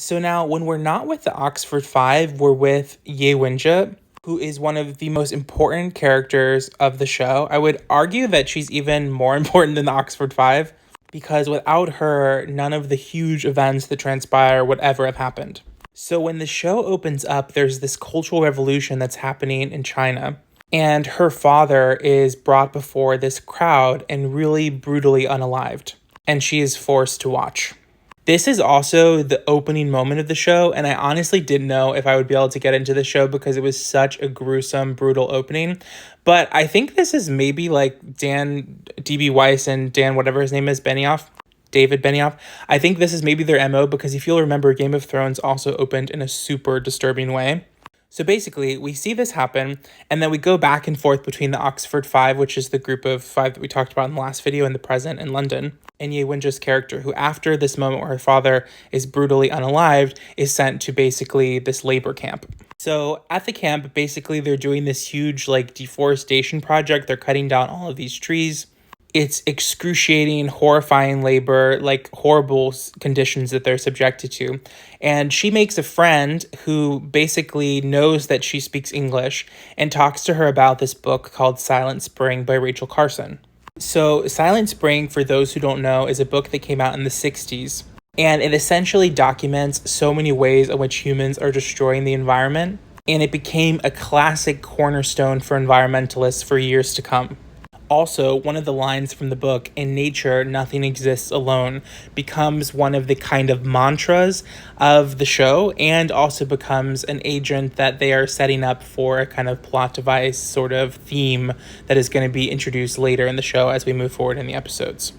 So now, when we're not with the Oxford Five, we're with Ye Winja, who is one of the most important characters of the show. I would argue that she's even more important than the Oxford Five, because without her, none of the huge events that transpire would ever have happened. So when the show opens up, there's this cultural revolution that's happening in China. And her father is brought before this crowd and really brutally unalived. And she is forced to watch. This is also the opening moment of the show, and I honestly didn't know if I would be able to get into the show because it was such a gruesome, brutal opening. But I think this is maybe like Dan DB Weiss and Dan, whatever his name is, Benioff. David Benioff. I think this is maybe their MO because if you'll remember, Game of Thrones also opened in a super disturbing way. So basically, we see this happen, and then we go back and forth between the Oxford Five, which is the group of five that we talked about in the last video, and the present in London, and Ye Winja's character, who after this moment where her father is brutally unalived, is sent to basically this labor camp. So at the camp, basically they're doing this huge like deforestation project. They're cutting down all of these trees. It's excruciating, horrifying labor, like horrible conditions that they're subjected to. And she makes a friend who basically knows that she speaks English and talks to her about this book called Silent Spring by Rachel Carson. So Silent Spring, for those who don't know, is a book that came out in the 60s. And it essentially documents so many ways in which humans are destroying the environment. And it became a classic cornerstone for environmentalists for years to come. Also, one of the lines from the book, "In nature, nothing exists alone," becomes one of the kind of mantras of the show, and also becomes an agent that they are setting up for a kind of plot device sort of theme that is going to be introduced later in the show as we move forward in the episodes.